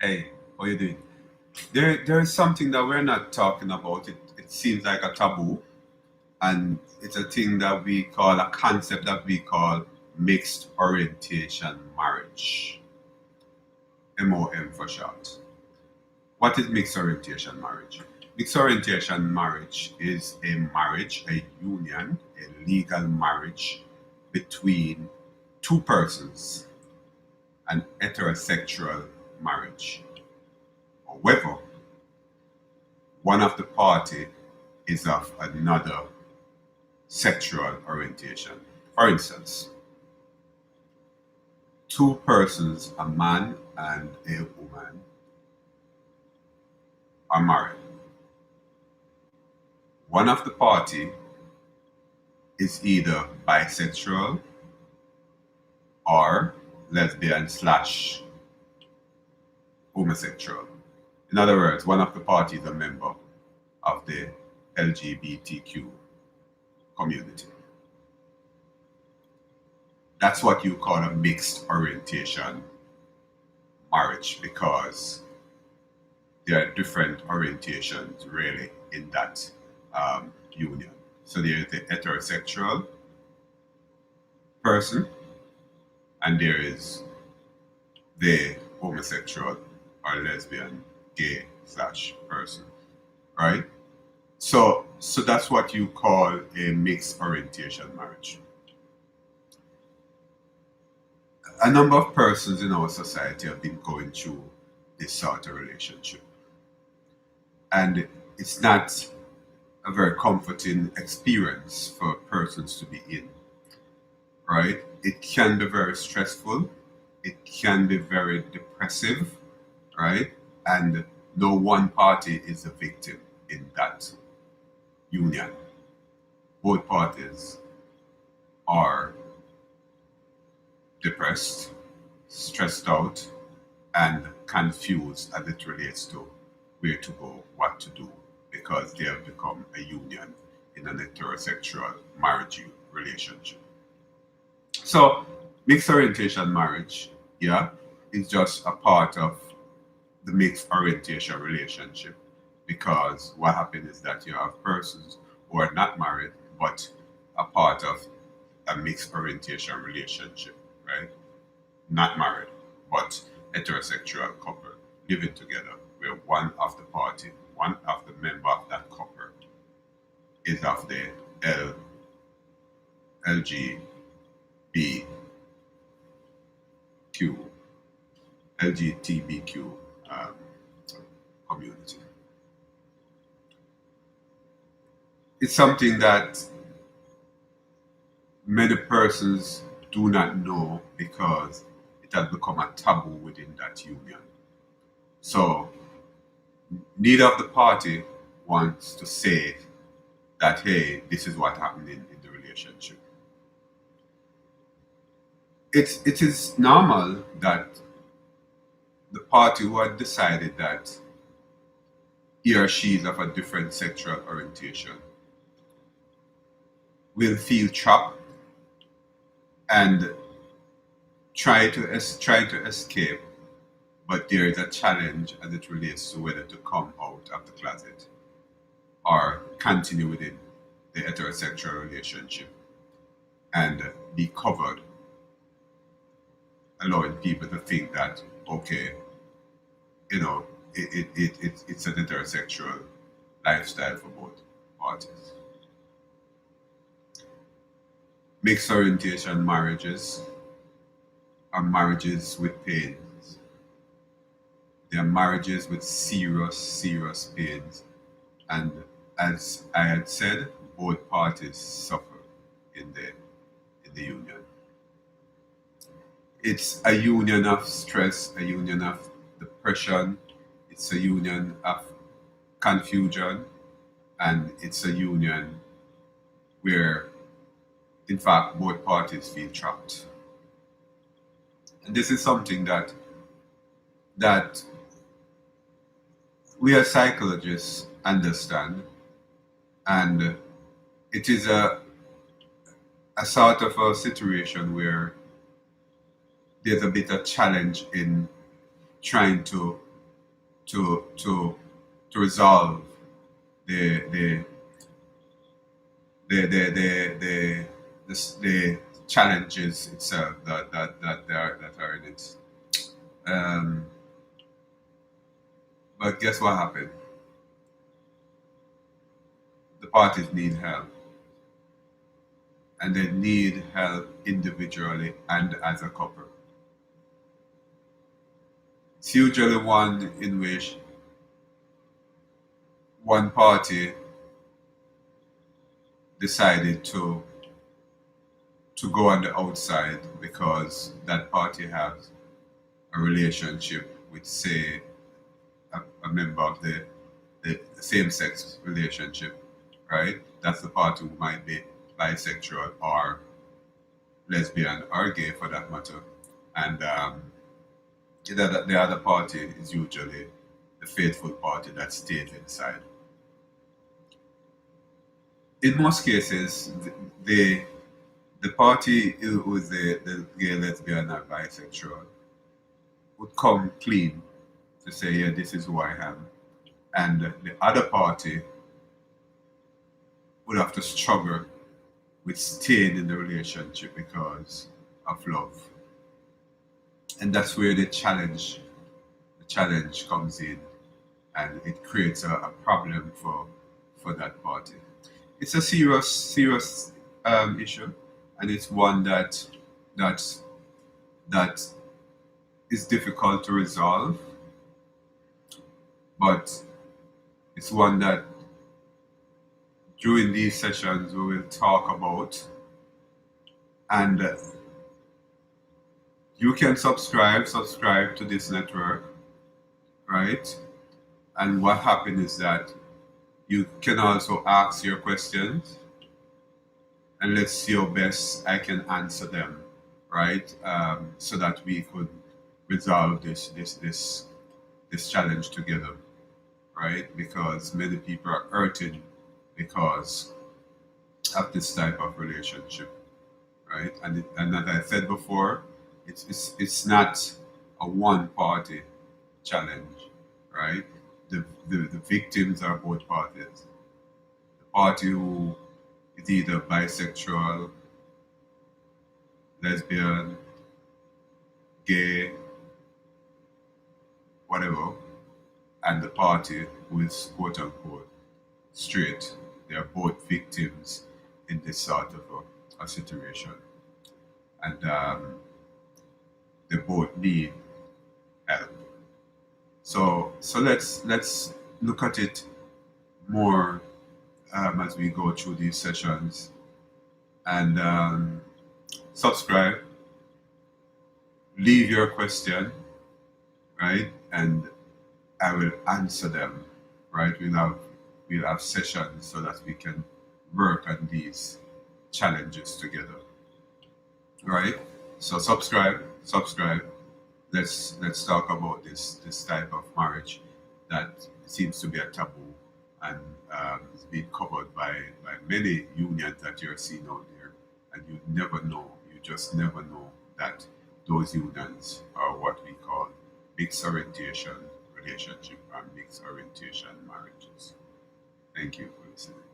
Hey, how you doing? There is something that we're not talking about. It seems like a taboo, and it's a thing that we call a concept that we call mixed orientation marriage, MOM for short. What is mixed orientation marriage? Mixed orientation marriage is a marriage, a union, a legal marriage between two persons, an heterosexual marriage. However, one of the party is of another sexual orientation. For instance, two persons, a man and a woman, are married. One of the party is either bisexual or lesbian slash homosexual. In other words, one of the party is a member of the LGBTQ community. That's what you call a mixed orientation marriage because there are different orientations really in that union. So there is the heterosexual person and there is the homosexual or lesbian, gay slash person, right? So that's what you call a mixed orientation marriage. A number of persons in our society have been going through this sort of relationship. And it's not a very comforting experience for persons to be in, right? It can be very stressful, it can be very depressive, right? And no one party is a victim in that union. Both parties are depressed, stressed out, and confused as it relates to where to go, what to do, because they have become a union in an heterosexual marriage relationship. So, mixed orientation marriage, yeah, is just a part of the mixed orientation relationship because what happens is that you have persons who are not married but a part of a mixed orientation relationship, right? Not married, but heterosexual couple living together where one of the party, one of the member of that couple is of the LGBTQ, LGBTQ um, community. It's something that many persons do not know because it has become a taboo within that union. So neither of the party wants to say that, hey, this is what happened in the relationship. It is normal that the party who had decided that he or she is of a different sexual orientation will feel trapped and try to escape, but there is a challenge as it relates to whether to come out of the closet or continue within the heterosexual relationship and be covered, allowing people to think that okay, you know, it's an heterosexual lifestyle for both parties. Mixed orientation marriages are marriages with pains. They are marriages with serious, serious pains. And as I had said, both parties suffer in the union. It's a union of stress, a union of depression, it's a union of confusion, and it's a union where, in fact, both parties feel trapped. And this is something that we as psychologists understand, and it is a sort of a situation where there's a bit of challenge in trying to to resolve the the the the the the, the challenges itself that are in it. Um, but guess what happened? The parties need help, and they need help individually and as a couple. It's usually one in which one party decided to go on the outside because that party has a relationship with, say, a member of the same sex relationship, right? That's the party who might be bisexual or lesbian or gay for that matter. And the other party is usually the faithful party that stays inside. In most cases, the the party who is the gay, lesbian, or bisexual would come clean to say, yeah, this is who I am. And the other party would have to struggle with staying in the relationship because of love. And that's where the challenge comes in, and it creates a problem for that party. It's a serious issue, and it's one that that is difficult to resolve, but it's one that during these sessions we will talk about. And you can subscribe to this network, right? And what happens is that you can also ask your questions, and let's see how best I can answer them, right? So that we could resolve this challenge together, right? Because many people are hurting because of this type of relationship, right? And as I said before, it's not a one party challenge, right? The victims are both parties. The party who is either bisexual, lesbian, gay, whatever, and the party who is quote unquote straight. They are both victims in this sort of a situation. And they both need help. So let's look at it more as we go through these sessions, and subscribe, leave your question, right, and I will answer them, right. We'll have sessions so that we can work on these challenges together, right. So subscribe. Let's talk about this type of marriage that seems to be a taboo, and it's been covered by many unions that you're seeing out there, and you just never know that those unions are what we call mixed orientation relationship and mixed orientation marriages. Thank you for listening.